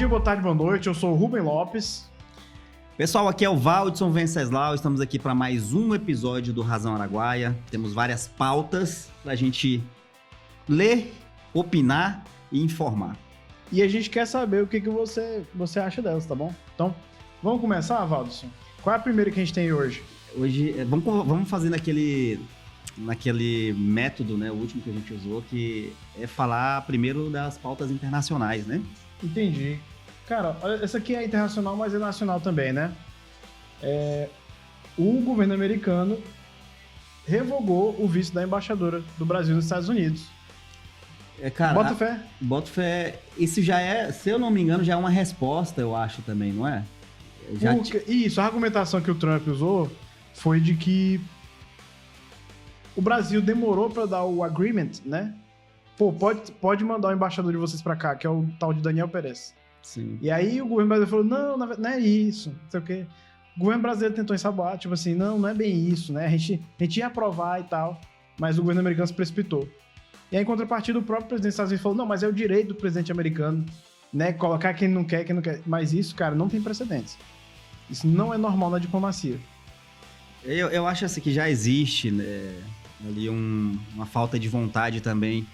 dia, boa tarde, boa noite. Eu sou o Rubem Lopes. Pessoal, aqui é o Valdson Venceslau. Estamos aqui para mais um episódio do Razão Araguaia. Temos várias pautas para a gente ler, opinar e informar. E a gente quer saber o que você acha delas, tá bom? Então, vamos começar, Valdson? Qual é a primeira que a gente tem hoje? Hoje, vamos fazer naquele método, né, o último que a gente usou, que é falar primeiro das pautas internacionais, né? Entendi. Cara, olha, essa aqui é internacional, mas é nacional também, né? O governo americano revogou o visto da embaixadora do Brasil nos Estados Unidos. Cara, Bota fé. Isso já é, se eu não me engano, já é uma resposta, eu acho também, não é? Isso, a argumentação que o Trump usou foi de que o Brasil demorou para dar o agreement, né? Pô, pode mandar o embaixador de vocês para cá, que é o tal de Daniel Perez. Sim. E aí o governo brasileiro falou, não é isso, não sei o quê. O governo brasileiro tentou ensaboar, tipo assim, não é bem isso, né? A gente ia aprovar e tal, mas o governo americano se precipitou. E aí, em contrapartida, o próprio presidente dos Estados Unidos falou, não, mas é o direito do presidente americano, né? Colocar quem não quer. Mas isso, cara, não tem precedentes. Isso não é normal na diplomacia. Eu acho assim que já existe, né, ali uma falta de vontade também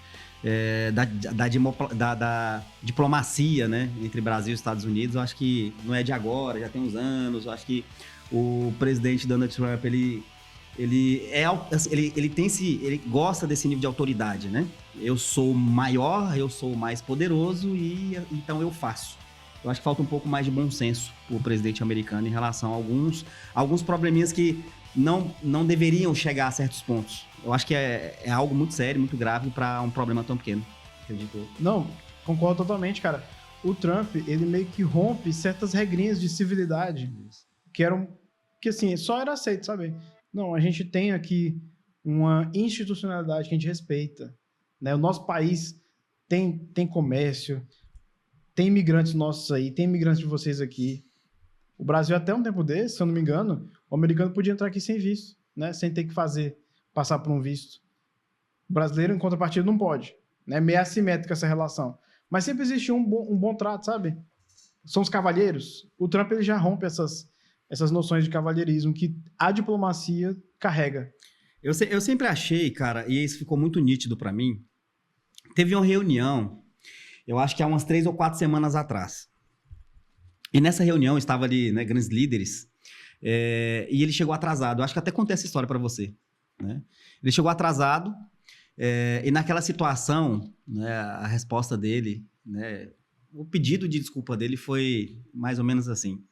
da diplomacia, né, entre Brasil e Estados Unidos. Eu acho que não é de agora, já tem uns anos. Eu acho que o presidente Donald Trump, ele gosta desse nível de autoridade, né? Eu sou maior, eu sou mais poderoso e então eu faço. Eu acho que falta um pouco mais de bom senso pro presidente americano em relação a alguns probleminhas que não deveriam chegar a certos pontos. Eu acho que é algo muito sério, muito grave para um problema tão pequeno, acredito. Não, concordo totalmente, cara. O Trump, ele meio que rompe certas regrinhas de civilidade que assim, só era aceito, sabe? Não, a gente tem aqui uma institucionalidade que a gente respeita, né? O nosso país tem comércio, tem imigrantes nossos aí, tem imigrantes de vocês aqui. O Brasil, até um tempo desse, se eu não me engano, o americano podia entrar aqui sem visto, né? Sem ter que passar por um visto. O brasileiro, em contrapartida, não pode, né? Meio assimétrica essa relação. Mas sempre existiu um bom trato, sabe? São os cavalheiros. O Trump, ele já rompe essas noções de cavalheirismo que a diplomacia carrega. Eu sempre achei, cara, e isso ficou muito nítido pra mim, teve uma reunião, eu acho que há umas 3 ou 4 semanas atrás. E nessa reunião estava ali, né, grandes líderes, e ele chegou atrasado. Eu acho que até contei essa história pra você, né? Ele chegou atrasado, e naquela situação, né, a resposta dele, né, o pedido de desculpa dele foi mais ou menos assim: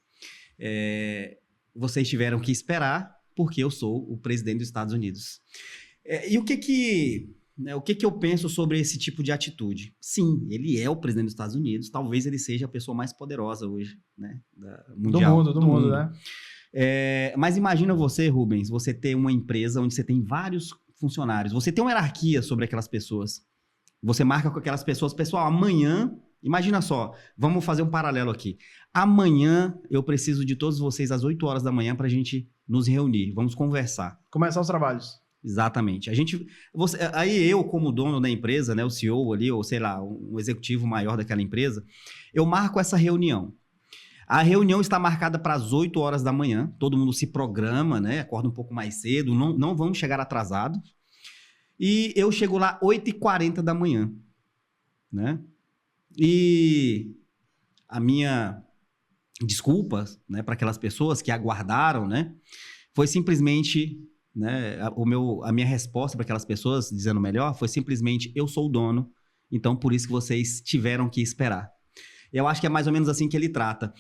vocês tiveram que esperar porque eu sou o presidente dos Estados Unidos. E o que eu penso sobre esse tipo de atitude? Sim, ele é o presidente dos Estados Unidos, talvez ele seja a pessoa mais poderosa hoje, né, mundial. Do mundo, né? Mas imagina você, Rubens, você ter uma empresa onde você tem vários funcionários, você tem uma hierarquia sobre aquelas pessoas, você marca com aquelas pessoas, pessoal, amanhã, imagina só, vamos fazer um paralelo aqui. Amanhã eu preciso de todos vocês às 8 horas da manhã para a gente nos reunir, vamos conversar. Começar os trabalhos. Exatamente. Aí eu, como dono da empresa, né, o CEO ali, ou sei lá, um executivo maior daquela empresa, eu marco essa reunião. A reunião está marcada para as 8 horas da manhã, todo mundo se programa, né, acorda um pouco mais cedo, não vamos chegar atrasados. E eu chego lá 8h40 da manhã, né? E a minha desculpa, né, para aquelas pessoas que aguardaram, né, foi simplesmente, né, a minha resposta para aquelas pessoas, dizendo melhor, foi simplesmente: eu sou o dono, então por isso que vocês tiveram que esperar. Eu acho que é mais ou menos assim que ele trata.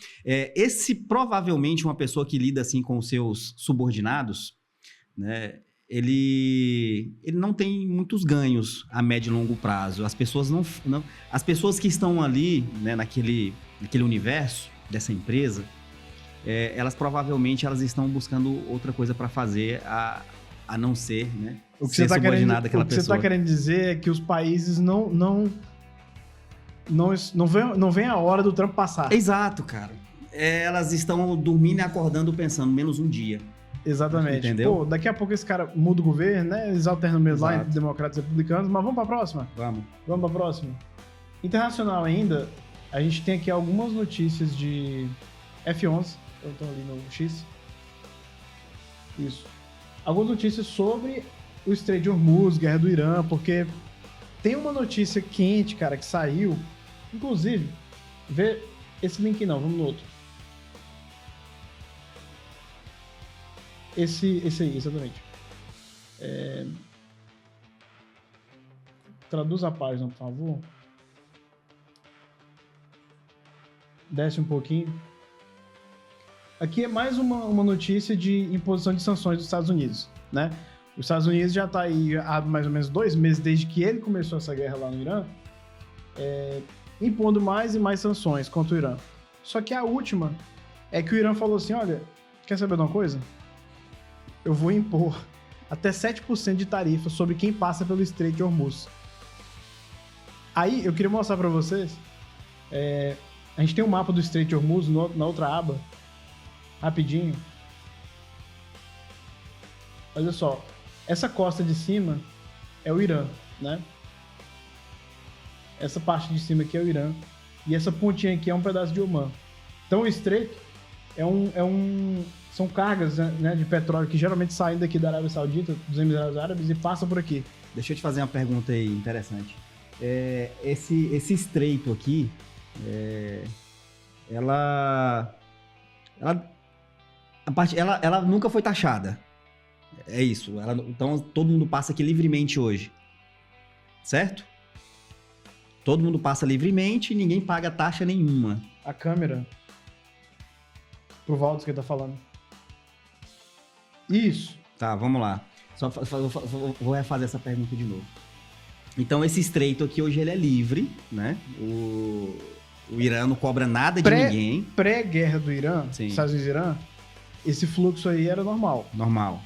Provavelmente, uma pessoa que lida assim com os seus subordinados, né, ele não tem muitos ganhos a médio e longo prazo. As pessoas as pessoas que estão ali, né, naquele universo dessa empresa, elas provavelmente estão buscando outra coisa para fazer a não ser, né, ser subordinado daquela pessoa. O que você está querendo dizer é que os países não vem a hora do Trump passar. Exato, cara. Elas estão dormindo e acordando pensando menos um dia. Exatamente. Entendeu? Pô, daqui a pouco esse cara muda o governo, né? Eles alternam mesmo lá entre democratas e republicanos, mas vamos pra próxima? Vamos pra próxima. Internacional ainda, a gente tem aqui algumas notícias de F11, eu estou ali no X. Isso. Algumas notícias sobre o Estreito de Hormuz, guerra do Irã, porque tem uma notícia quente, cara, que saiu. Inclusive, vê esse link não, vamos no outro. Esse aí, exatamente. Traduz a página, por favor. Desce um pouquinho. Aqui é mais uma notícia de imposição de sanções dos Estados Unidos, né? Os Estados Unidos já está aí há mais ou menos 2 meses desde que ele começou essa guerra lá no Irã, impondo mais e mais sanções contra o Irã. Só que a última é que o Irã falou assim, olha, quer saber de uma coisa? Eu vou impor até 7% de tarifa sobre quem passa pelo Estreito de Hormuz. Aí, eu queria mostrar para vocês, a gente tem um mapa do Estreito de Hormuz na outra aba, rapidinho. Olha só, essa costa de cima é o Irã, né? Essa parte de cima aqui é o Irã. E essa pontinha aqui é um pedaço de Omã. Então o estreito são cargas, né, de petróleo que geralmente saem daqui da Arábia Saudita, dos Emirados Árabes, e passam por aqui. Deixa eu te fazer uma pergunta aí interessante. Esse estreito aqui, ela nunca foi taxada. É isso. Então todo mundo passa aqui livremente hoje. Certo? Todo mundo passa livremente e ninguém paga taxa nenhuma. A câmera. Pro Valdes que ele tá falando. Isso. Tá, vamos lá. Vou refazer essa pergunta de novo. Então esse estreito aqui hoje ele é livre, né? O Irã não cobra nada de ninguém. Pré-guerra do Irã, Sim. Estados Unidos e Irã, esse fluxo aí era normal. Normal.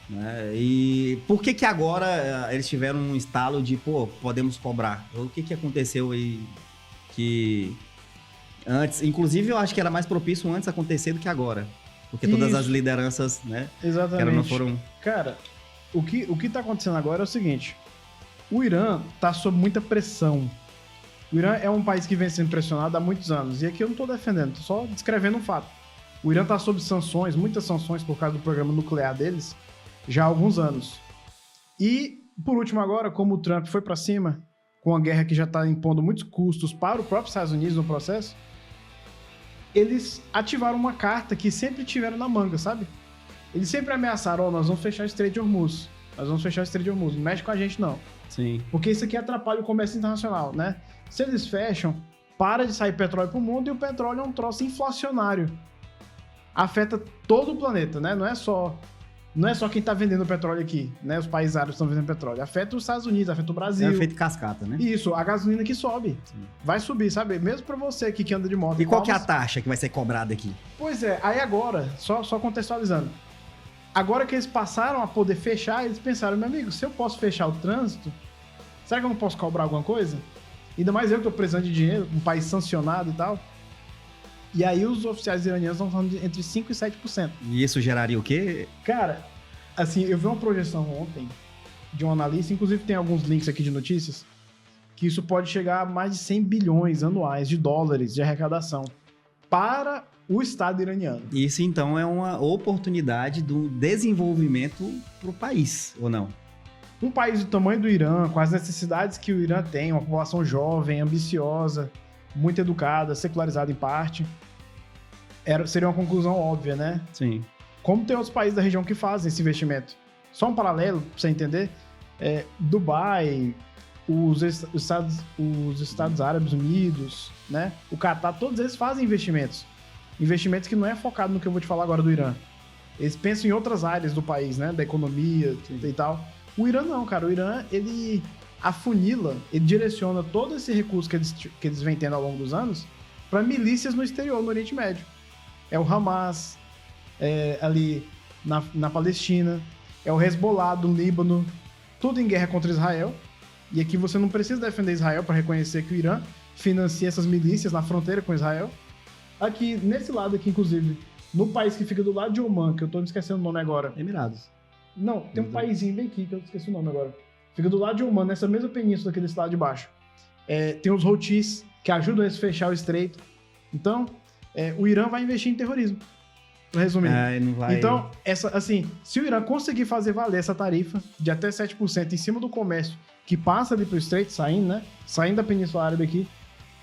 Né? E por que agora eles tiveram um estalo de, podemos cobrar? O que aconteceu aí que antes... Inclusive, eu acho que era mais propício antes acontecer do que agora. Porque todas as lideranças, né? Exatamente. Não foram... Cara, o que tá acontecendo agora é o seguinte. O Irã tá sob muita pressão. O Irã é um país que vem sendo pressionado há muitos anos. E aqui eu não tô defendendo, tô só descrevendo um fato. O Irã tá sob sanções, muitas sanções por causa do programa nuclear deles, já há alguns anos. E, por último agora, como o Trump foi para cima, com a guerra que já está impondo muitos custos para o próprio Estados Unidos no processo, eles ativaram uma carta que sempre tiveram na manga, sabe? Eles sempre ameaçaram, nós vamos fechar o Estreito de Hormuz. Nós vamos fechar o Estreito de Hormuz, não mexe com a gente não. Sim. Porque isso aqui atrapalha o comércio internacional, né? Se eles fecham, para de sair petróleo pro mundo e o petróleo é um troço inflacionário. Afeta todo o planeta, né? Não é só quem tá vendendo petróleo aqui, né? Os países árabes estão vendendo petróleo. Afeta os Estados Unidos, afeta o Brasil. É efeito cascata, né? Isso, a gasolina que sobe. Sim. Vai subir, sabe? Mesmo pra você aqui que anda de moto. E qual que é a taxa que vai ser cobrada aqui? Pois é, aí agora, só contextualizando. Agora que eles passaram a poder fechar, eles pensaram, meu amigo, se eu posso fechar o trânsito, será que eu não posso cobrar alguma coisa? Ainda mais eu que tô precisando de dinheiro, um país sancionado e tal. E aí os oficiais iranianos estão falando de entre 5% e 7%. E isso geraria o quê? Cara, assim, eu vi uma projeção ontem de um analista, inclusive tem alguns links aqui de notícias, que isso pode chegar a mais de 100 bilhões anuais de dólares de arrecadação para o Estado iraniano. Isso, então, é uma oportunidade do desenvolvimento para o país, ou não? Um país do tamanho do Irã, com as necessidades que o Irã tem, uma população jovem, ambiciosa, muito educada, secularizada em parte, seria uma conclusão óbvia, né? Sim. Como tem outros países da região que fazem esse investimento. Só um paralelo, pra você entender, Dubai, os Estados Árabes Unidos, né? O Catar, todos eles fazem investimentos. Investimentos que não é focado no que eu vou te falar agora do Irã. Eles pensam em outras áreas do país, né? Da economia e tal. O Irã não, cara. O Irã, ele afunila, ele direciona todo esse recurso que eles vêm tendo ao longo dos anos para milícias no exterior, no Oriente Médio. É o Hamas, ali na Palestina, é o Hezbollah do Líbano, tudo em guerra contra Israel. E aqui você não precisa defender Israel para reconhecer que o Irã financia essas milícias na fronteira com Israel. Aqui, nesse lado aqui, inclusive, no país que fica do lado de Oman, que eu tô me esquecendo o nome agora. Emirados. Não, tem um paísinho bem aqui que eu esqueci o nome agora. Fica do lado de Oman, nessa mesma península aqui desse lado de baixo. Tem os Houthis, que ajudam eles a fechar o estreito. Então, o Irã vai investir em terrorismo, pra resumir. Não vai... Então, se o Irã conseguir fazer valer essa tarifa de até 7% em cima do comércio que passa ali pro estreito, saindo da Península Árabe aqui,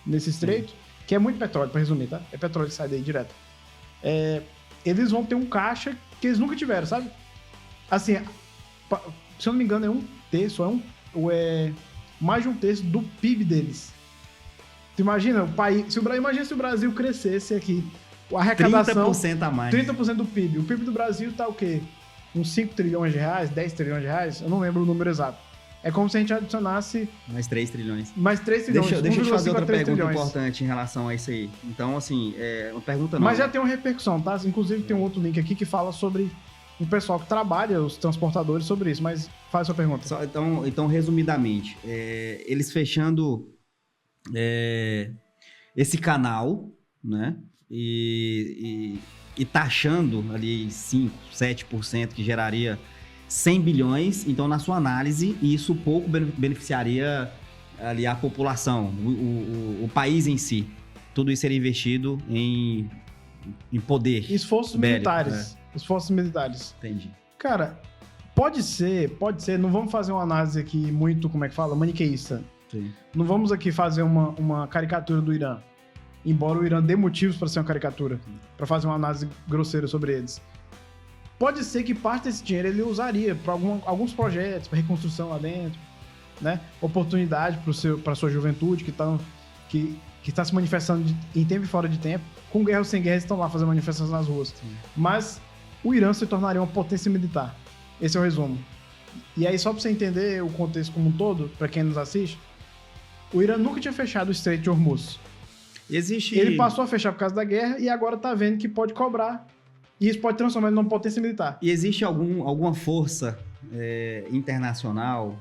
nesse estreito, que é muito petróleo, pra resumir, tá? É petróleo que sai daí direto. Eles vão ter um caixa que eles nunca tiveram, sabe? Assim, se eu não me engano, é um terço, mais de um terço do PIB deles. Tu imagina o país... Imagina se o Brasil crescesse aqui. A arrecadação... 30% a mais. 30% do PIB. O PIB do Brasil tá o quê? Uns 5 trilhões de reais? 10 trilhões de reais? Eu não lembro o número exato. É como se a gente adicionasse... Mais 3 trilhões. Mais 3 trilhões. Deixa eu te fazer outra pergunta trilhões. importante em relação a isso aí. Então, assim, uma pergunta não. Mas já tem uma repercussão, tá? Inclusive tem um outro link aqui que fala sobre o pessoal que trabalha, os transportadores, sobre isso. Mas faz a sua pergunta. Então, resumidamente, eles fechando esse canal, né? E taxando ali 5%, 7%, que geraria 100 bilhões. Então, na sua análise, isso pouco beneficiaria ali a população, o país em si. Tudo isso seria investido em poder. Esforços bélico, militares. Esforços militares. Entendi. Cara, pode ser. Não vamos fazer uma análise aqui muito, como é que fala? Maniqueísta. Sim. Não vamos aqui fazer uma caricatura do Irã. Embora o Irã dê motivos para ser uma caricatura, para fazer uma análise grosseira sobre eles. Pode ser que parte desse dinheiro ele usaria para alguns projetos, para reconstrução lá dentro, né? Oportunidade para sua juventude que está se manifestando em tempo e fora de tempo. Com guerra ou sem guerra, eles estão lá fazendo manifestações nas ruas. Sim. Mas o Irã se tornaria uma potência militar. Esse é o resumo. E aí, só para você entender o contexto como um todo, para quem nos assiste, o Irã nunca tinha fechado o Estreito de Hormuz. Ele passou a fechar por causa da guerra e agora tá vendo que pode cobrar. E isso pode transformar ele numa potência militar. E existe alguma força internacional,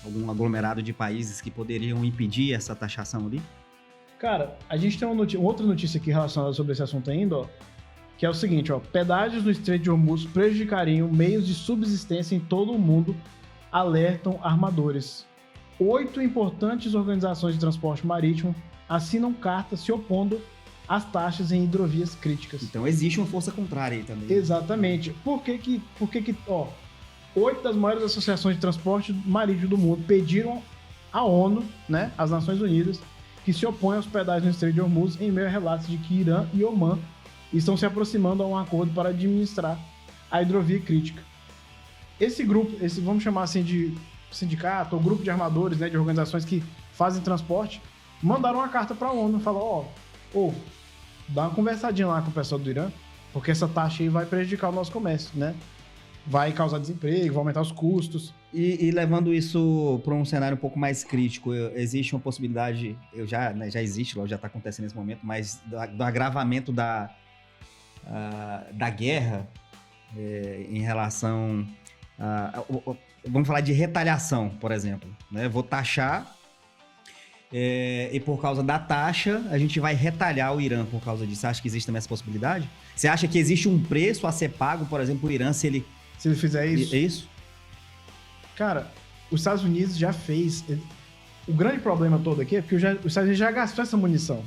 algum aglomerado de países que poderiam impedir essa taxação ali? Cara, a gente tem uma outra notícia aqui relacionada sobre esse assunto ainda, ó, que é o seguinte, ó, pedágios no Estreito de Hormuz prejudicariam meios de subsistência em todo o mundo, alertam armadores. 8 importantes organizações de transporte marítimo assinam cartas se opondo às taxas em hidrovias críticas. Então existe uma força contrária aí também. Exatamente. Por que 8 das maiores associações de transporte marítimo do mundo pediram à ONU, né, às Nações Unidas, que se opõem aos pedágios no Estreito de Hormuz em meio a relatos de que Irã e Omã estão se aproximando a um acordo para administrar a hidrovia crítica. Esse grupo, vamos chamar assim de sindicato ou grupo de armadores, né, de organizações que fazem transporte, mandaram uma carta para a ONU e falaram, dá uma conversadinha lá com o pessoal do Irã, porque essa taxa aí vai prejudicar o nosso comércio, né? Vai causar desemprego, vai aumentar os custos. E levando isso para um cenário um pouco mais crítico, existe uma possibilidade, já existe, já está acontecendo nesse momento, mas do agravamento da guerra em relação vamos falar de retaliação, por exemplo, né? Vou taxar e por causa da taxa a gente vai retalhar o Irã por causa disso. Você acha que existe também essa possibilidade? Você acha que existe um preço a ser pago, por exemplo, o Irã se ele fizer isso? É isso? Cara, os Estados Unidos já fez. O grande problema todo aqui é porque os Estados Unidos já gastou essa munição.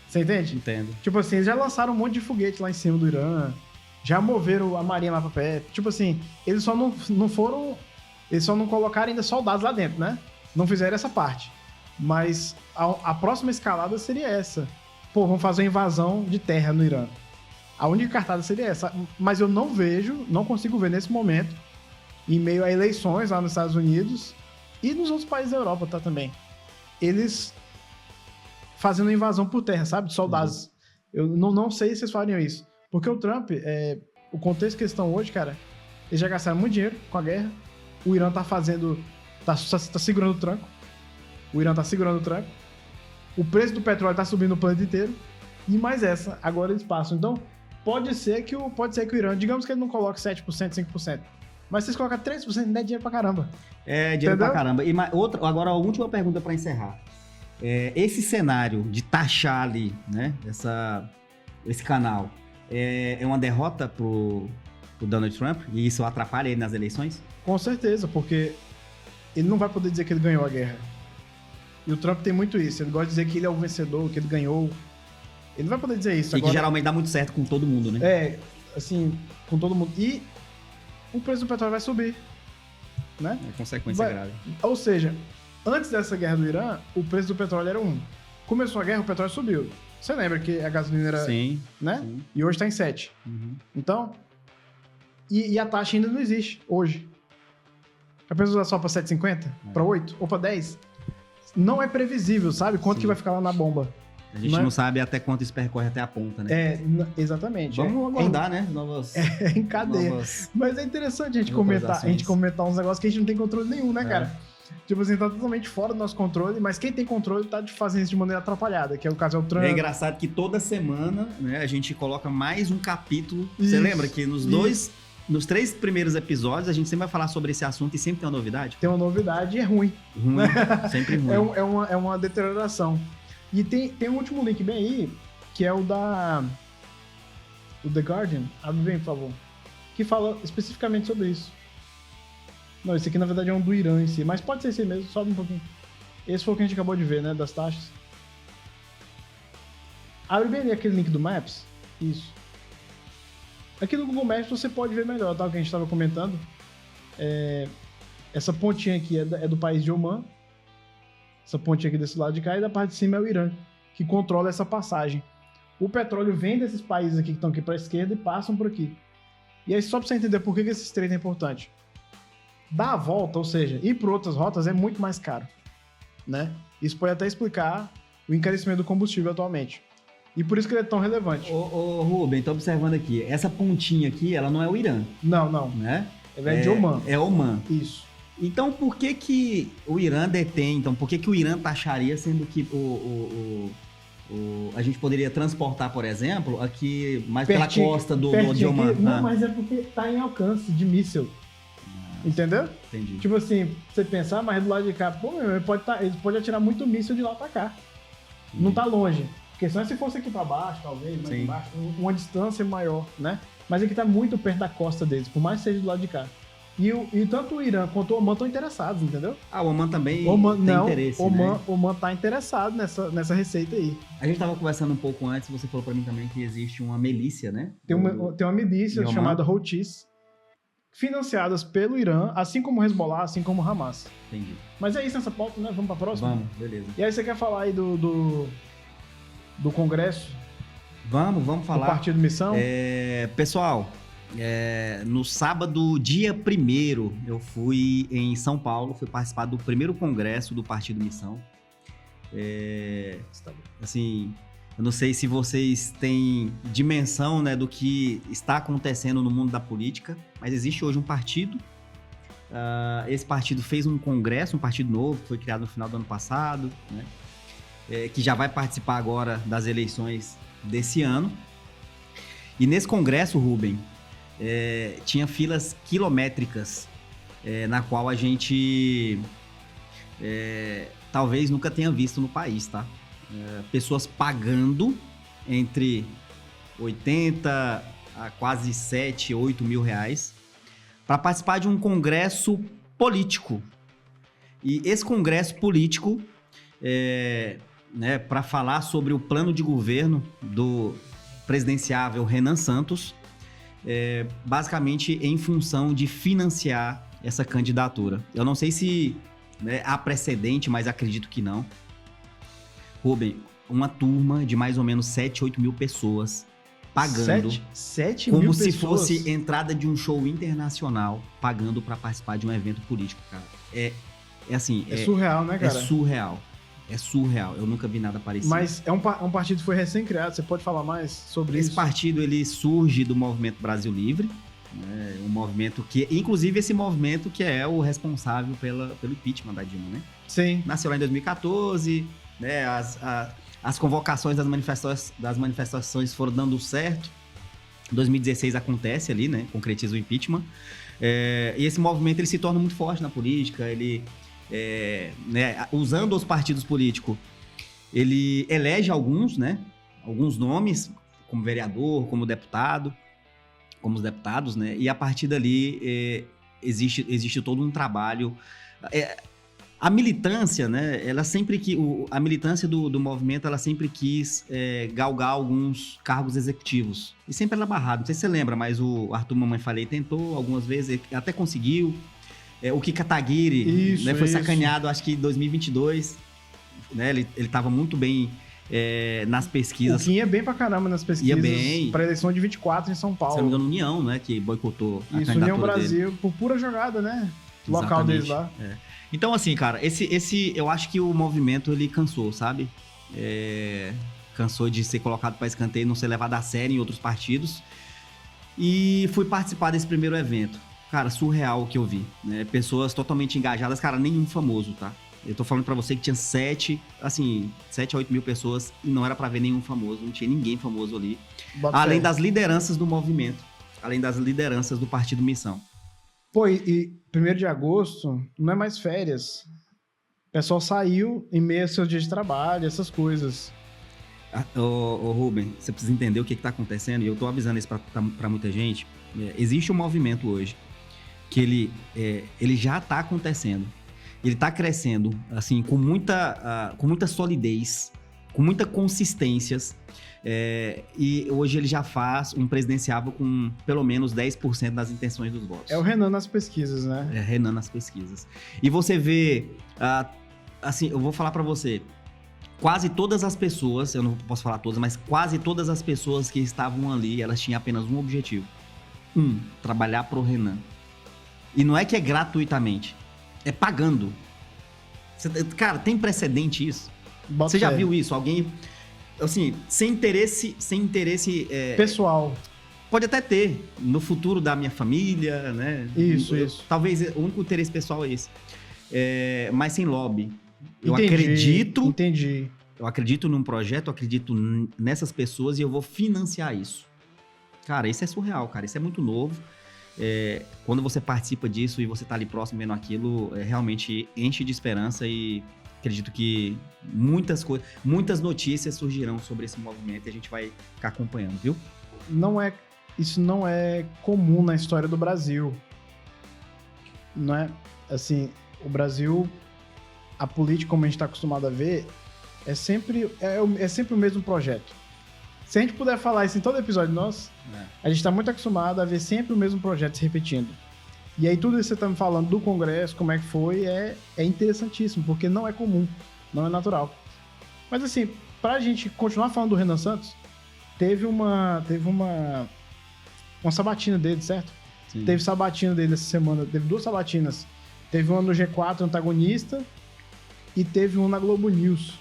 Você entende? Entendo. Tipo assim, eles já lançaram um monte de foguete lá em cima do Irã, já moveram a marinha lá pra perto. Tipo assim, eles só não foram. Eles só não colocaram ainda soldados lá dentro, né? Não fizeram essa parte. Mas a próxima escalada seria essa. Vamos fazer uma invasão de terra no Irã. A única cartada seria essa. Mas eu não consigo ver nesse momento, em meio a eleições lá nos Estados Unidos e nos outros países da Europa, tá, também. Eles fazendo uma invasão por terra, sabe? De soldados. Eu não sei se eles fariam isso. Porque o Trump, o contexto que eles estão hoje, cara, eles já gastaram muito dinheiro com a guerra. O Irã tá segurando o tranco. O Irã tá segurando o tranco. O preço do petróleo tá subindo no planeta inteiro. E mais essa, agora eles passam. Então, pode ser que o Irã, digamos que ele não coloque 7%, 5%. Mas se vocês colocarem 3%, não é dinheiro pra caramba. É dinheiro pra caramba. E agora, a última pergunta pra encerrar. Esse cenário de taxar ali, né, esse canal, é uma derrota pro Donald Trump? E isso atrapalha ele nas eleições? Com certeza, porque ele não vai poder dizer que ele ganhou a guerra. E o Trump tem muito isso. Ele gosta de dizer que ele é o vencedor, que ele ganhou. Ele não vai poder dizer isso E agora. que geralmente dá muito certo com todo mundo, né? É, assim, com todo mundo. E o preço do petróleo vai subir, né? É consequência grave. Ou seja, antes dessa guerra do Irã, o preço do petróleo era 1. Começou a guerra, o petróleo subiu. Você lembra que a gasolina era... Sim. Né? Sim. E hoje tá em 7. Uhum. Então... E a taxa ainda não existe, hoje. A pessoa usar só pra 7,50? Pra 8? Ou pra 10? Não é previsível, sabe? Quanto que vai ficar lá na bomba. A gente não sabe até quanto isso percorre até a ponta, né? Exatamente. Vamos aguardar, né? Novas... em cadeia. Novas... Mas é interessante a gente comentar uns negócios que a gente não tem controle nenhum, né, cara? Tipo assim, tá totalmente fora do nosso controle, mas quem tem controle tá fazendo isso de maneira atrapalhada, que é o caso do Trump. É engraçado que toda semana, né, a gente coloca mais um capítulo. Isso, você lembra que nos 3 primeiros episódios, a gente sempre vai falar sobre esse assunto e sempre tem uma novidade? Tem uma novidade e é ruim. Sempre ruim. É uma deterioração. E tem um último link bem aí, que é o do The Guardian. Abre bem, por favor. Que fala especificamente sobre isso. Não, esse aqui na verdade é um do Irã em si, mas pode ser esse mesmo, sobe um pouquinho. Esse foi o que a gente acabou de ver, né, das taxas. Abre bem ali aquele link do Maps. Isso. Aqui no Google Maps você pode ver melhor, tá? O que a gente estava comentando. Essa pontinha aqui é do país de Oman. Essa pontinha aqui desse lado de cá, e da parte de cima é o Irã, que controla essa passagem. O petróleo vem desses países aqui que estão aqui para a esquerda e passam por aqui. E aí, só para você entender por que esse estreito é importante. Dar a volta, ou seja, ir por outras rotas é muito mais caro, né? Isso pode até explicar o encarecimento do combustível atualmente. E por isso que ele é tão relevante. Ô Rubem, tô observando aqui. Essa pontinha aqui, ela não é o Irã. Não. Né? Ela é de Oman. É Oman. Isso. Então, por que o Irã detém? Então, por que o Irã taxaria, sendo que a gente poderia transportar, por exemplo, aqui mais pela costa de Oman? Não, mas é porque tá em alcance de míssil. Entendeu? Entendi. Tipo assim, você pensar, mas do lado de cá, pô, ele pode atirar muito míssil de lá pra cá. Não tá longe. Porque senão se fosse aqui pra baixo, talvez, mais embaixo, uma distância maior, né? Mas aqui tá muito perto da costa deles, por mais que seja do lado de cá. E tanto o Irã quanto o Oman estão interessados, entendeu? O Oman também tem interesse, né? Oman tá interessado nessa receita aí. A gente tava conversando um pouco antes, você falou pra mim também que existe uma milícia, né? Tem uma milícia chamada Houthis, financiadas pelo Irã, assim como o Hezbollah, assim como o Hamas. Entendi. Mas é isso nessa pauta, né? Vamos pra próxima? Vamos, beleza. E aí você quer falar aí do Congresso? Vamos falar. Do Partido Missão? Pessoal, no sábado, dia 1º, eu fui em São Paulo, fui participar do primeiro congresso do Partido Missão. Assim, eu não sei se vocês têm dimensão, né, do que está acontecendo no mundo da política, mas existe hoje um partido. Esse partido fez um congresso, um partido novo, que foi criado no final do ano passado, né, que já vai participar agora das eleições desse ano. E nesse congresso, Rubem, tinha filas quilométricas, na qual a gente talvez nunca tenha visto no país, tá? Pessoas pagando entre 80 a quase 7, 8 mil reais para participar de um congresso político. E esse congresso político, né, para falar sobre o plano de governo do presidenciável Renan Santos, basicamente em função de financiar essa candidatura. Eu não sei se há precedente, mas acredito que não. Rubem, uma turma de mais ou menos 7, 8 mil pessoas pagando 7 como mil se pessoas? fosse entrada de um show internacional, pagando para participar de um evento político, cara. É surreal, né, cara? É surreal. Eu nunca vi nada parecido. Mas é um partido que foi recém-criado. Você pode falar mais sobre isso? Esse partido, ele surge do Movimento Brasil Livre, né? Um movimento que... Inclusive, esse movimento que é o responsável pelo impeachment da Dilma, né? Sim. Nasceu lá em 2014, né? As convocações das manifestações foram dando certo. Em 2016 acontece ali, né? Concretiza o impeachment. E esse movimento, ele se torna muito forte na política. Ele... né, usando os partidos políticos, ele elege alguns, né, alguns nomes, como vereador, como deputado, como os deputados, né, e a partir dali existe todo um trabalho. A militância, né? Ela sempre que a militância do movimento, ela sempre quis galgar alguns cargos executivos. E sempre era barrado. Não sei se você lembra, mas o Arthur Mamãe Falei tentou algumas vezes, até conseguiu. O Kika Taguiri, né, foi sacaneado, acho que em 2022. Né, ele estava muito bem nas pesquisas. O Kim ia bem pra caramba nas pesquisas. Ia bem. Pra eleição de 24 em São Paulo. Se não me engano, União, né? Que boicotou a candidatura União Brasil, dele. por pura jogada, né? Exatamente. Local deles lá. Então, assim, cara, eu acho que o movimento, ele cansou, sabe? Cansou de ser colocado para escanteio, não ser levado a sério em outros partidos. E fui participar desse primeiro evento. Cara, surreal o que eu vi, né? Pessoas totalmente engajadas, cara, nenhum famoso, tá? Eu tô falando pra você que tinha 7 a 8 mil pessoas e não era pra ver nenhum famoso, não tinha ninguém famoso ali. Além das lideranças do movimento, além das lideranças do Partido Missão. Pô, e 1º de agosto não é mais férias. O pessoal saiu em meio aos seus dias de trabalho, essas coisas. Ô Rubem, você precisa entender o que tá acontecendo, e eu tô avisando isso pra muita gente. Existe um movimento hoje que ele já tá acontecendo. Ele tá crescendo, assim, com muita solidez, com muita consistências. E hoje ele já faz um presidenciável com pelo menos 10% das intenções dos votos. É o Renan nas pesquisas, né? Renan nas pesquisas. E você vê, assim, eu vou falar pra você, quase todas as pessoas, eu não posso falar todas, mas quase todas as pessoas que estavam ali, elas tinham apenas um objetivo. Trabalhar pro Renan. E não é que é gratuitamente, é pagando. Cara, tem precedente isso? Você já viu isso? Alguém, assim, sem interesse pessoal. Pode até ter, no futuro da minha família, né? Isso. Talvez o único interesse pessoal é esse. Mas sem lobby. Entendi. Eu acredito num projeto, eu acredito nessas pessoas e eu vou financiar isso. Cara, isso é surreal, cara. Isso é muito novo. Quando você participa disso e você tá ali próximo vendo aquilo, realmente enche de esperança e acredito que muitas notícias surgirão sobre esse movimento e a gente vai ficar acompanhando, viu? Isso não é comum na história do Brasil. Não é, assim, o Brasil, a política, como a gente está acostumado a ver, é sempre o mesmo projeto. Se a gente puder falar isso em todo episódio nosso, a gente está muito acostumado a ver sempre o mesmo projeto se repetindo. E aí tudo isso que você está me falando do Congresso, como é que foi, é interessantíssimo, porque não é comum, não é natural. Mas assim, pra gente continuar falando do Renan Santos, teve uma sabatina dele, certo? Sim. Teve sabatina dele essa semana, teve 2 sabatinas. Teve uma no G4 Antagonista e teve uma na Globo News.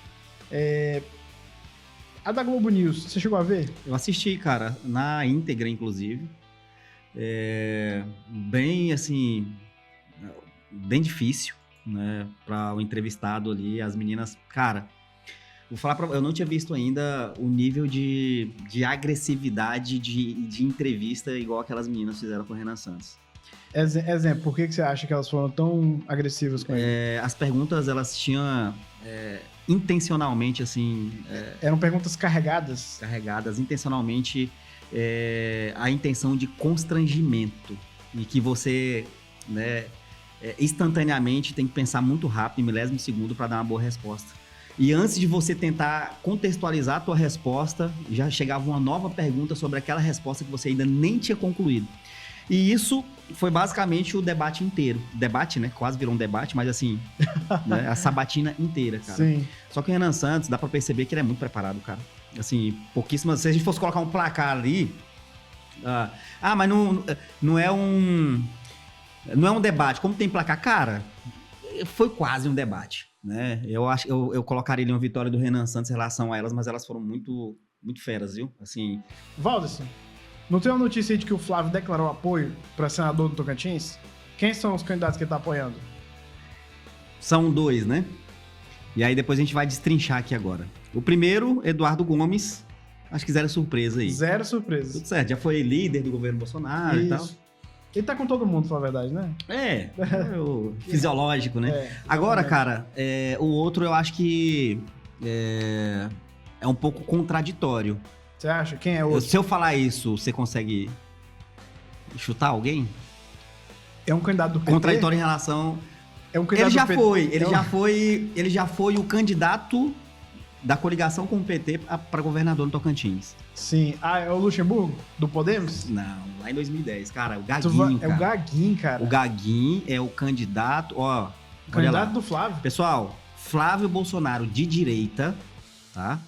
A da Globo News, você chegou a ver? Eu assisti, cara, na íntegra, inclusive. Bem, assim, bem difícil, né, para o entrevistado ali, as meninas, cara, vou falar eu não tinha visto ainda o nível de agressividade de entrevista igual aquelas meninas fizeram com o Renan Santos. Exemplo, por que você acha que elas foram tão agressivas com ele? As perguntas, elas tinham intencionalmente, assim... Eram perguntas carregadas? Carregadas, intencionalmente, a intenção de constrangimento. E que você, né, instantaneamente tem que pensar muito rápido, em milésimo de segundo, para dar uma boa resposta. E antes de você tentar contextualizar a tua resposta, já chegava uma nova pergunta sobre aquela resposta que você ainda nem tinha concluído. E isso foi basicamente o debate inteiro. Debate, né? Quase virou um debate, mas assim, né? A sabatina inteira, cara. Sim. Só que o Renan Santos, dá pra perceber que ele é muito preparado, cara. Assim, pouquíssimas... Se a gente fosse colocar um placar ali... mas não é um debate. Como tem placar? Cara, foi quase um debate, né? Eu acho que eu colocaria ali uma vitória do Renan Santos em relação a elas, mas elas foram muito, muito feras, viu? Assim... Valderson, não tem uma notícia aí de que o Flávio declarou apoio para senador do Tocantins? Quem são os candidatos que ele tá apoiando? São 2, né? E aí depois a gente vai destrinchar aqui agora. O primeiro, Eduardo Gomes. Acho que zero surpresa aí. Zero surpresa. Tudo certo, já foi líder do governo Bolsonaro e tal. Ele tá com todo mundo, pra falar a verdade, né? O fisiológico, né? Agora, cara, o outro eu acho que é um pouco contraditório. Você acha? Quem é o outro? Se eu falar isso, você consegue chutar alguém? É um candidato do PT? Contraditório em relação... É um candidato Ele já foi o candidato da coligação com o PT para governador no Tocantins. Sim. Ah, é o Luxemburgo? Do Podemos? Não, lá em 2010, cara. O Gaguinho, É o Gaguinho, cara. O Gaguinho é o candidato, ó. O candidato do Flávio. Pessoal, Flávio Bolsonaro de direita, tá?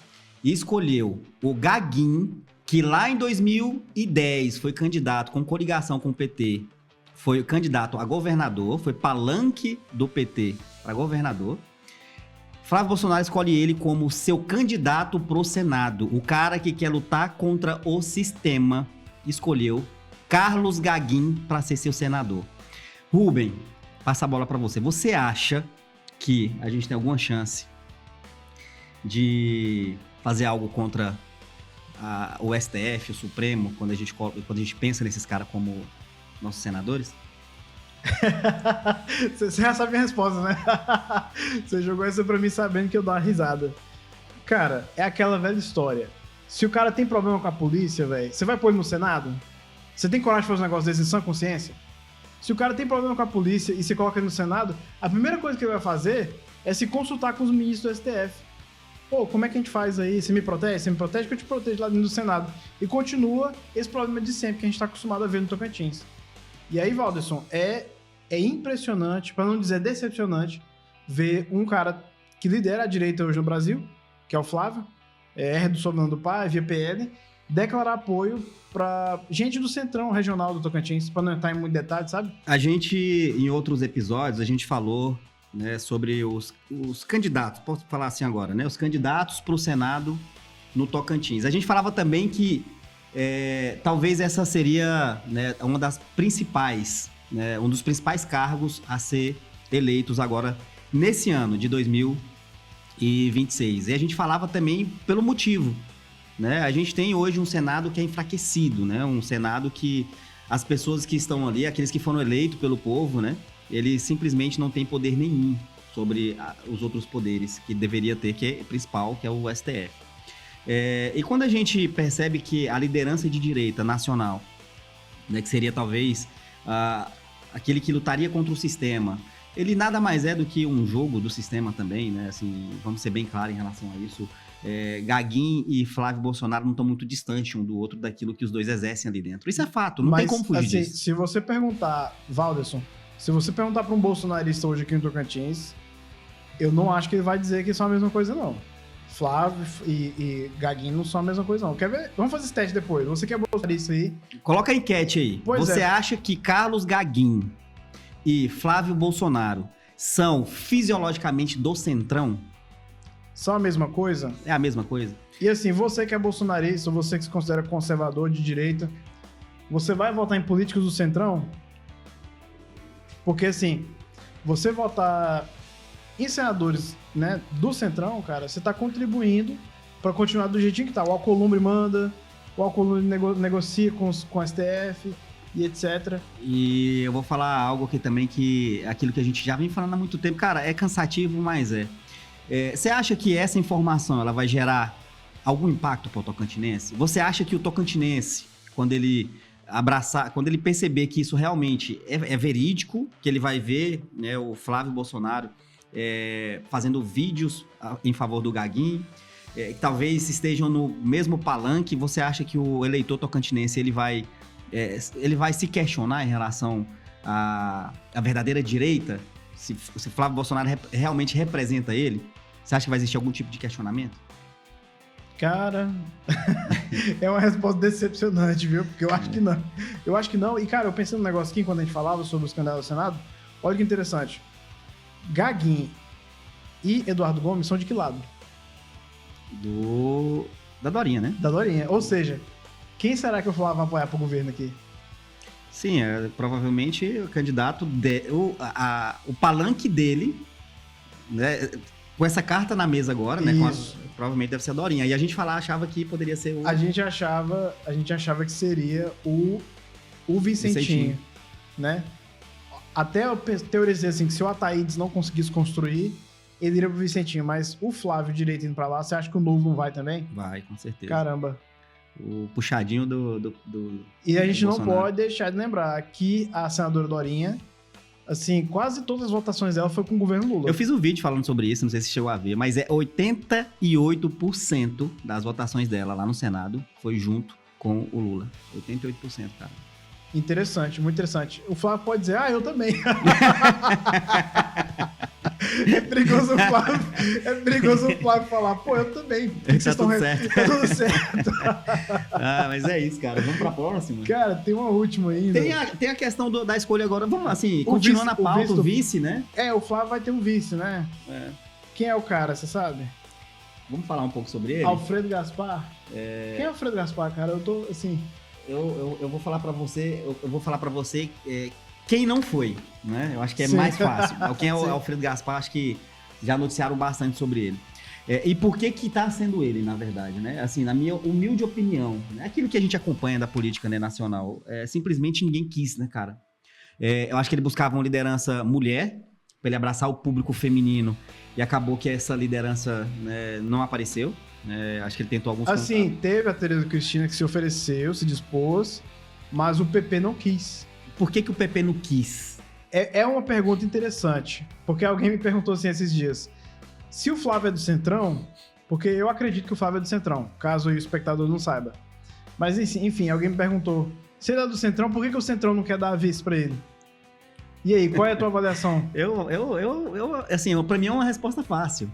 Escolheu o Gaguinho, que lá em 2010 foi candidato com coligação com o PT. Foi candidato a governador, foi palanque do PT para governador. Flávio Bolsonaro escolhe ele como seu candidato pro Senado. O cara que quer lutar contra o sistema escolheu Carlos Gaguinho para ser seu senador. Rubem, passa a bola para você. Você acha que a gente tem alguma chance de fazer algo contra o STF, o Supremo, quando a gente pensa nesses caras como nossos senadores? Você já sabe a resposta, né? Você jogou essa pra mim sabendo que eu dou uma risada. Cara, é aquela velha história. Se o cara tem problema com a polícia, velho, você vai pôr ele no Senado? Você tem coragem de fazer um negócio desse em sã consciência? Se o cara tem problema com a polícia e você coloca ele no Senado, a primeira coisa que ele vai fazer é se consultar com os ministros do STF. Pô, como é que a gente faz aí? Você me protege? Você me protege que eu te protejo lá dentro do Senado. E continua esse problema de sempre que a gente tá acostumado a ver no Tocantins. E aí, Valderson, é impressionante, para não dizer decepcionante, ver um cara que lidera a direita hoje no Brasil, que é o Flávio, é do sobrenome do pai, via PL, declarar apoio para gente do centrão regional do Tocantins, para não entrar em muito detalhe, sabe? A gente, em outros episódios, a gente falou, né, sobre os candidatos, posso falar assim agora, né? Os candidatos para o Senado no Tocantins. A gente falava também que talvez essa seria, né, uma das principais, né, um dos principais cargos a ser eleitos agora nesse ano de 2026. E a gente falava também pelo motivo, né? A gente tem hoje um Senado que é enfraquecido, né? Um Senado que as pessoas que estão ali, aqueles que foram eleitos pelo povo, né? Eles simplesmente não têm poder nenhum sobre os outros poderes que deveria ter, que é principal, que é o STF. E quando a gente percebe que a liderança de direita nacional, né, que seria talvez aquele que lutaria contra o sistema, ele nada mais é do que um jogo do sistema também, né? Assim, vamos ser bem claros em relação a isso. Gaguinho e Flávio Bolsonaro não estão muito distantes um do outro daquilo que os dois exercem ali dentro. Isso é fato, não tem como fugir disso. Se você perguntar, Valderson, se você perguntar para um bolsonarista hoje aqui no Tocantins, eu não acho que ele vai dizer que são a mesma coisa, não. Flávio e Gaguinho não são a mesma coisa, não. Quer ver? Vamos fazer esse teste depois. Você que é bolsonarista aí. Coloca a enquete aí. Você acha que Carlos Gaguinho e Flávio Bolsonaro são fisiologicamente do centrão? São a mesma coisa? É a mesma coisa. E assim, você que é bolsonarista, ou você que se considera conservador de direita, você vai votar em políticos do centrão? Porque assim, você votar em senadores, né, do centrão, cara, você tá contribuindo para continuar do jeitinho que tá. O Alcolumbre manda, o Alcolumbre negocia com o STF e etc. E eu vou falar algo aqui também que aquilo que a gente já vem falando há muito tempo. Cara, é cansativo, mas você acha que essa informação ela vai gerar algum impacto para o tocantinense? Você acha que o tocantinense, quando ele perceber que isso realmente é verídico, que ele vai ver, né, o Flávio Bolsonaro fazendo vídeos em favor do Gaguinho, que talvez estejam no mesmo palanque, você acha que o eleitor tocantinense ele vai se questionar em relação à verdadeira direita? Se Flávio Bolsonaro realmente representa ele? Você acha que vai existir algum tipo de questionamento? Cara, é uma resposta decepcionante, viu? Porque eu acho que não. Eu acho que não. E, cara, eu pensei num negócio aqui, quando a gente falava sobre os candidatos ao Senado, olha que interessante. Gaguinho e Eduardo Gomes são de que lado? Da Dorinha, né? Da Dorinha. Ou seja, quem será que o Flávio vai apoiar pro governo aqui? Sim, provavelmente o candidato, o palanque dele, né, com essa carta na mesa agora, né, provavelmente deve ser a Dorinha. E a gente achava que poderia ser o... A gente achava que seria o Vicentinho, né? Até eu teorizei assim, que se o Ataídes não conseguisse construir, ele iria pro Vicentinho. Mas o Flávio direito indo pra lá, você acha que o Novo não vai também? Vai, com certeza. Caramba. O puxadinho do E a gente Bolsonaro. não pode deixar de lembrar que a senadora Dorinha, assim, quase todas as votações dela foi com o governo Lula. Eu fiz um vídeo falando sobre isso, não sei se chegou a ver, mas 88% das votações dela lá no Senado foi junto com o Lula. 88%, cara. Interessante, muito interessante. O Flávio pode dizer, eu também. É perigoso o Flávio falar, eu também. Tá tudo certo. Tá tudo certo. Mas é isso, cara. Vamos pra próxima. Cara, tem uma última ainda. Tem a questão da escolha agora. Vamos assim, continuando a pauta, o vice, né? O Flávio vai ter um vice, né? Quem é o cara, você sabe? Vamos falar um pouco sobre ele? Alfredo Gaspar? Quem é Alfredo Gaspar, cara? Eu tô, assim... Eu vou falar pra você, quem não foi, né? Eu acho que é mais fácil. Quem é o Alfredo Gaspar, acho que já noticiaram bastante sobre ele. E por que tá sendo ele, na verdade, né? Assim, na minha humilde opinião, né? Aquilo que a gente acompanha da política, né, nacional, simplesmente ninguém quis, né, cara? Eu acho que ele buscava uma liderança mulher, pra ele abraçar o público feminino, e acabou que essa liderança, né, não apareceu. Acho que ele tentou alguns... Assim, teve a Tereza Cristina que se ofereceu, se dispôs, mas o PP não quis. Por que o PP não quis? É uma pergunta interessante, porque alguém me perguntou assim esses dias, se o Flávio é do Centrão, porque eu acredito que o Flávio é do Centrão, caso o espectador não saiba. Mas enfim, alguém me perguntou, se ele é do Centrão, por que o Centrão não quer dar a vice pra ele? E aí, qual é a tua avaliação? Assim, pra mim é uma resposta fácil.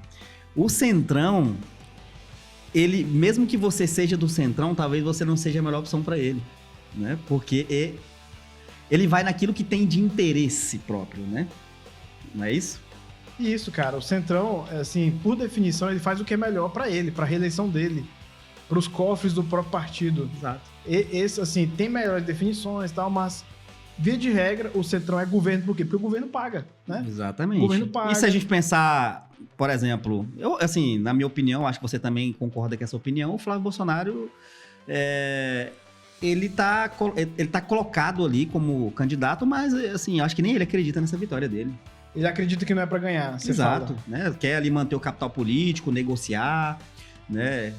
O Centrão, ele, mesmo que você seja do Centrão, talvez você não seja a melhor opção pra ele, né? Porque ele vai naquilo que tem de interesse próprio, né? Não é isso? Isso, cara. O Centrão, assim, por definição, ele faz o que é melhor pra ele, pra reeleição dele, pros cofres do próprio partido. Exato. Esse, assim, tem melhores definições e tal, mas, via de regra, o Centrão é governo por quê? Porque o governo paga, né? Exatamente. O governo paga. E se a gente pensar, por exemplo, assim, na minha opinião, acho que você também concorda com essa opinião, o Flávio Bolsonaro... Ele tá colocado ali como candidato, mas, assim, acho que nem ele acredita nessa vitória dele. Ele acredita que não é pra ganhar, você Exato, fala. né? Quer ali manter o capital político, negociar, né?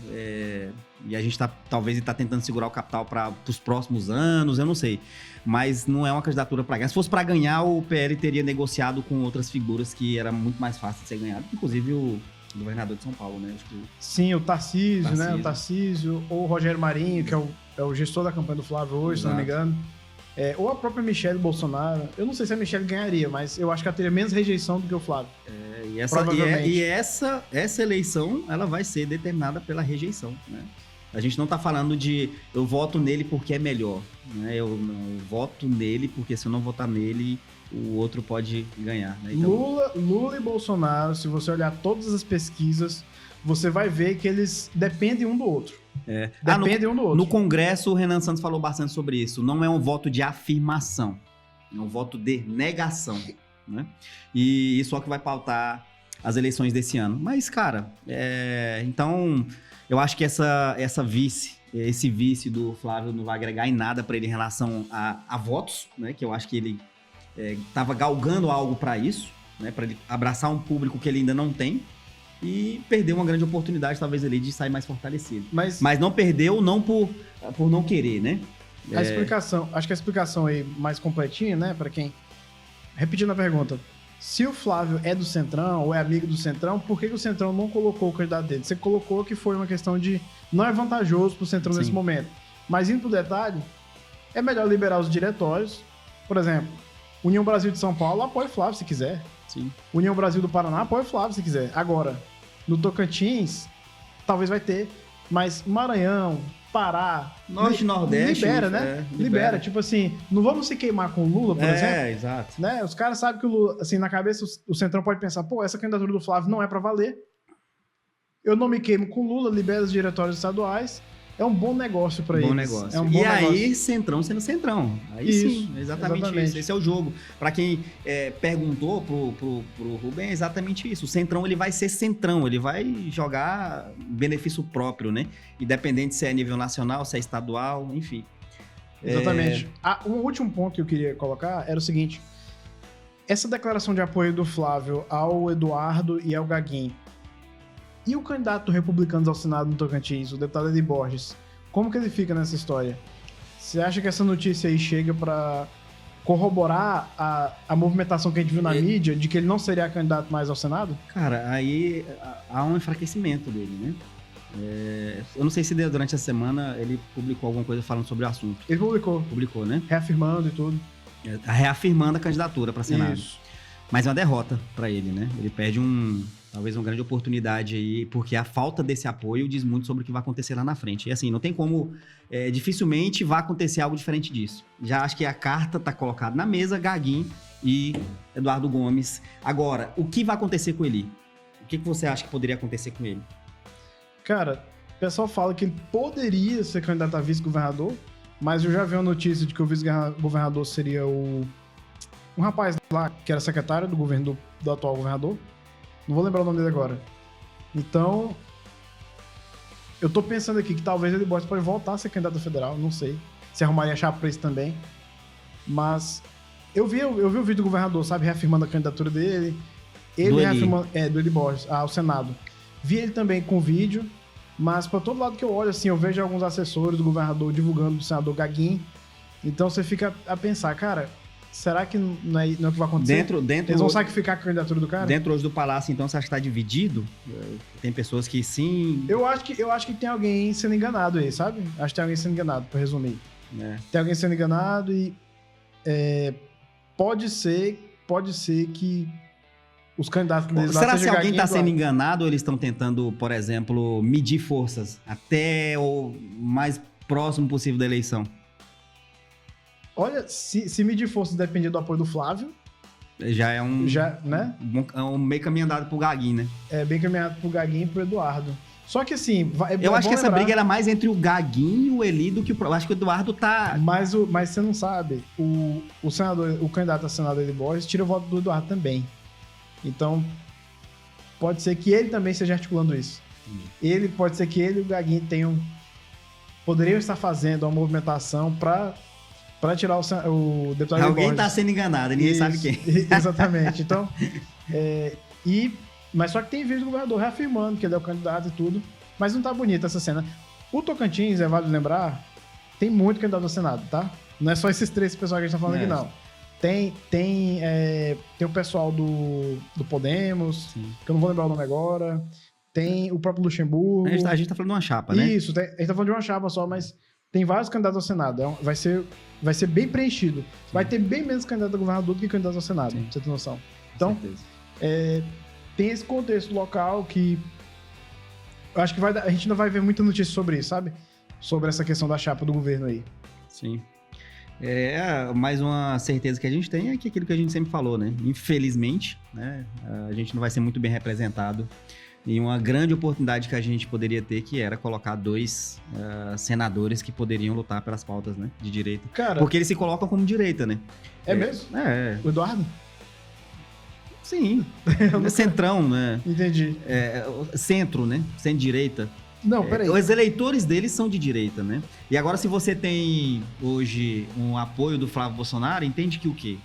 E a gente talvez ele tá tentando segurar o capital para os próximos anos, eu não sei. Mas não é uma candidatura para ganhar. Se fosse para ganhar, o PL teria negociado com outras figuras que era muito mais fácil de ser ganhado, inclusive o governador de São Paulo, né? Acho que... Sim, o Tarcísio, né? O Tarcísio, ou o Rogério Marinho, que é o gestor da campanha do Flávio hoje, Exato. Se não me engano. Ou a própria Michelle Bolsonaro. Eu não sei se a Michelle ganharia, mas eu acho que ela teria menos rejeição do que o Flávio. E essa eleição, ela vai ser determinada pela rejeição, né? A gente não tá falando de eu voto nele porque é melhor, né? Eu voto nele porque se eu não votar nele, o outro pode ganhar, né? Então... Lula e Bolsonaro, se você olhar todas as pesquisas, você vai ver que eles dependem um do outro. Dependem um do outro. No Congresso, o Renan Santos falou bastante sobre isso. Não é um voto de afirmação, é um voto de negação, né? E isso é o que vai pautar as eleições desse ano. Mas, cara, então, eu acho que esse vice do Flávio não vai agregar em nada para ele em relação a votos, né? Que eu acho que ele estava galgando algo para isso, né? Para ele abraçar um público que ele ainda não tem. E perdeu uma grande oportunidade, talvez, ali, de sair mais fortalecido. Mas não perdeu, não por não querer, né? Acho que a explicação aí mais completinha, né, pra quem... Repetindo a pergunta, se o Flávio é do Centrão, ou é amigo do Centrão, por que o Centrão não colocou o candidato dele? Você colocou que foi uma questão de... Não é vantajoso pro Centrão nesse momento. Mas indo pro detalhe, é melhor liberar os diretórios. Por exemplo, União Brasil de São Paulo apoia o Flávio se quiser. Sim. União Brasil do Paraná apoia o Flávio se quiser. Agora, no Tocantins, talvez vai ter, mas Maranhão, Pará... Norte e Nordeste... Libera, né? Libera. Tipo assim, não vamos se queimar com o Lula, por exemplo. Exato. Né? Os caras sabem que o Lula, assim, na cabeça, o Centrão pode pensar, essa candidatura do Flávio não é pra valer. Eu não me queimo com o Lula, libera os diretórios estaduais. É um bom negócio pra eles. Negócio. É um bom negócio. Aí, Centrão sendo Centrão. Aí isso, sim, exatamente isso. Esse é o jogo. Pra quem perguntou pro Rubem, é exatamente isso. O Centrão, ele vai ser Centrão. Ele vai jogar benefício próprio, né? Independente se é nível nacional, se é estadual, enfim. Exatamente. Um último ponto que eu queria colocar era o seguinte. Essa declaração de apoio do Flávio ao Eduardo e ao Gaguinho. E o candidato do Republicanos ao Senado no Tocantins, o deputado Edi Borges, como que ele fica nessa história? Você acha que essa notícia aí chega pra corroborar a movimentação que a gente viu na mídia de que ele não seria candidato mais ao Senado? Cara, aí há um enfraquecimento dele, né? Eu não sei se durante a semana ele publicou alguma coisa falando sobre o assunto. Ele publicou. Publicou, né? Reafirmando e tudo. Reafirmando a candidatura para Senado. Isso. Mas é uma derrota para ele, né? Ele perde talvez uma grande oportunidade aí, porque a falta desse apoio diz muito sobre o que vai acontecer lá na frente. E assim, não tem como, dificilmente vai acontecer algo diferente disso. Já acho que a carta tá colocada na mesa, Gaguinho e Eduardo Gomes. Agora, o que vai acontecer com ele? O que você acha que poderia acontecer com ele? Cara, o pessoal fala que ele poderia ser candidato a vice-governador, mas eu já vi uma notícia de que o vice-governador seria um rapaz lá que era secretário do governo do atual governador. Não vou lembrar o nome dele agora. Então, eu tô pensando aqui que talvez ele pode voltar a ser candidato federal, não sei. Se arrumaria chapa pra isso também. Mas eu vi o vídeo do governador, sabe, reafirmando a candidatura dele. Ele reafirmando, do Eli Borges, ao Senado. Vi ele também com vídeo, mas pra todo lado que eu olho, assim, eu vejo alguns assessores do governador divulgando do senador Gaguinho. Então você fica a pensar, cara, será que não é o que vai acontecer? Eles vão sacrificar a candidatura do cara? Dentro hoje do Palácio, então, você acha que tá dividido? Tem pessoas que sim... Eu acho que tem alguém sendo enganado aí, sabe? Acho que tem alguém sendo enganado, pra resumir. Tem alguém sendo enganado e pode ser que os candidatos deles lá... Será que alguém está sendo enganado ou eles estão tentando, por exemplo, medir forças até o mais próximo possível da eleição? Olha, se medir forças depender do apoio do Flávio... Já é um... né? É um meio caminho andado pro Gaguinho, né? É bem caminhado pro Gaguinho e pro Eduardo. Só que assim... eu acho que essa briga era mais entre o Gaguinho e o Eli do que eu acho que o Eduardo tá... Mas você não sabe, o senador, o candidato a senador Eli Borges tira o voto do Eduardo também. Então, pode ser que ele também esteja articulando isso. Pode ser que ele e o Gaguinho poderiam estar fazendo uma movimentação para tirar o deputado Eli Borges. Alguém está sendo enganado, ninguém sabe quem. Exatamente. Então, mas só que tem vídeo do governador reafirmando que ele é o candidato e tudo, mas não tá bonita essa cena. O Tocantins, vale lembrar, tem muito candidato ao Senado, tá? Não é só esses três pessoal que a gente tá falando aqui, não. Tem o pessoal do Podemos, sim, que eu não vou lembrar o nome agora. Tem o próprio Luxemburgo. A gente tá falando de uma chapa, né? Isso, a gente tá falando de uma chapa só, mas tem vários candidatos ao Senado. Vai ser bem preenchido. Sim. Vai ter bem menos candidato a governador do que candidato ao Senado, pra você ter noção. Então, tem esse contexto local que eu acho que a gente ainda vai ver muita notícia sobre isso, sabe? Sobre essa questão da chapa do governo aí. Sim. Mais uma certeza que a gente tem é que aquilo que a gente sempre falou, né? Infelizmente, né? A gente não vai ser muito bem representado em uma grande oportunidade que a gente poderia ter, que era colocar 2 senadores que poderiam lutar pelas pautas, né? De direita. Cara, porque eles se colocam como direita, né? É mesmo? O Eduardo? Sim. Centrão, né? Entendi. Centro, né? Centro-direita. Não, peraí. Os eleitores deles são de direita, né? E agora, se você tem hoje um apoio do Flávio Bolsonaro, entende que o quê?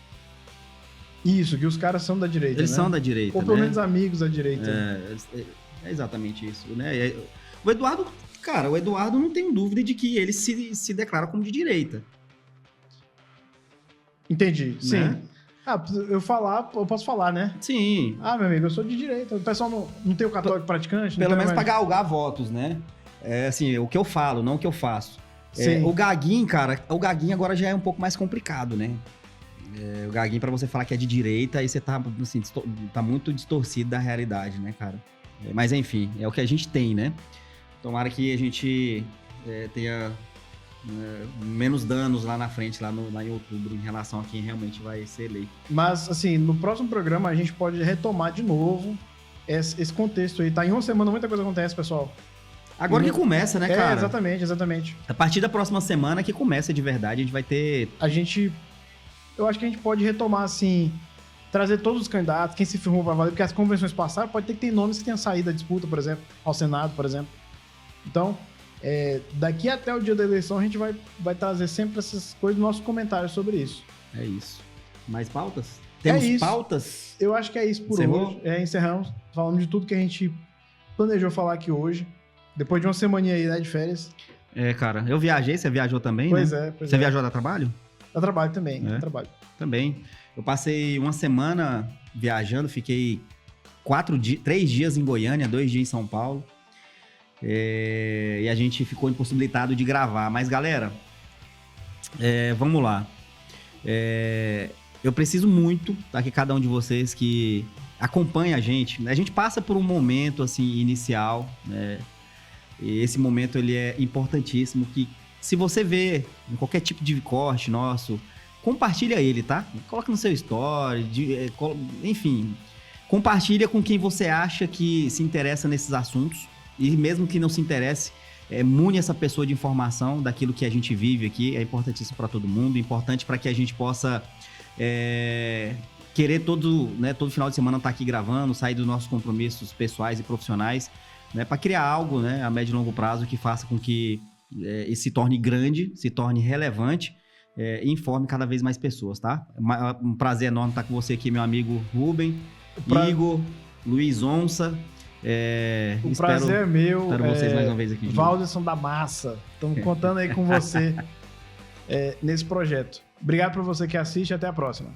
Isso, que os caras são da direita, Eles são da direita, ou pelo menos amigos da direita. É exatamente isso, né? O Eduardo não tem dúvida de que ele se declara como de direita. Entendi, sim. Né? Eu posso falar, né? Sim. Meu amigo, eu sou de direita. O pessoal não tem o católico praticante? Pelo menos para galgar votos, né? Assim, o que eu falo, não o que eu faço. O Gaguinho, cara, agora já é um pouco mais complicado, né? O Gaguinho, pra você falar que é de direita, aí você tá, assim, tá muito distorcido da realidade, né, cara? Mas, enfim, é o que a gente tem, né? Tomara que a gente tenha menos danos lá na frente, lá em outubro, em relação a quem realmente vai ser eleito. Mas, assim, no próximo programa a gente pode retomar de novo esse contexto aí, tá? Em uma semana muita coisa acontece, pessoal. Agora que começa, né, cara? Exatamente. A partir da próxima semana que começa de verdade, a gente vai ter... Eu acho que a gente pode retomar, assim, trazer todos os candidatos, quem se firmou para valer, porque as convenções passaram, pode ter que ter nomes que tenham saído da disputa, por exemplo, ao Senado, por exemplo. Então, daqui até o dia da eleição, a gente vai trazer sempre essas coisas nos nossos comentários sobre isso. É isso. Mais pautas? Temos pautas? Eu acho que é isso por hoje. Encerramos. Falamos de tudo que a gente planejou falar aqui hoje. Depois de uma semaninha aí, né, de férias. Cara, eu viajei, você viajou também, pois né? Pois você viajou a trabalho? A trabalho também, a trabalho. Também. Eu passei uma semana viajando, fiquei 3 dias em Goiânia, 2 dias em São Paulo. E a gente ficou impossibilitado de gravar. Mas, galera, vamos lá. Eu preciso muito que cada um de vocês que acompanha a gente. A gente passa por um momento assim inicial, né? E esse momento ele é importantíssimo. Que se você vê em qualquer tipo de corte nosso, compartilha ele, tá? Coloca no seu story, enfim, compartilha com quem você acha que se interessa nesses assuntos. E mesmo que não se interesse, mune essa pessoa de informação daquilo que a gente vive aqui. É importantíssimo para todo mundo, importante para que a gente possa querer todo final de semana estar aqui gravando, sair dos nossos compromissos pessoais e profissionais, né, para criar algo, né, a médio e longo prazo que faça com que se torne grande, se torne relevante e informe cada vez mais pessoas, tá? Um prazer enorme estar com você aqui, meu amigo Rubem, Igor, Luiz Onça. O prazer é meu. Espero vocês mais uma vez aqui. Valderson da Massa. Estamos contando aí com você nesse projeto. Obrigado por você que assiste. Até a próxima.